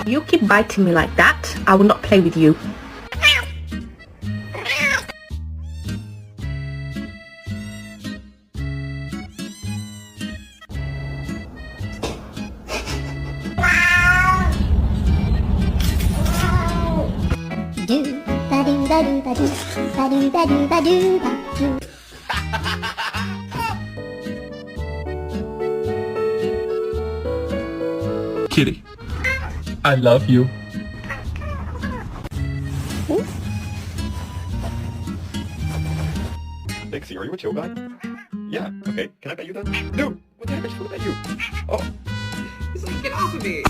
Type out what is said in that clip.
You keep biting me like that, I will not play with you. Do ba do ba do ba do ba do ba do ba do ba do. Kitty, I love you. Dixie, are you a chill guy? Yeah, okay. Can I bet you then? Dude, what the heck? I just want to bet you. Oh. He's like, get off of me.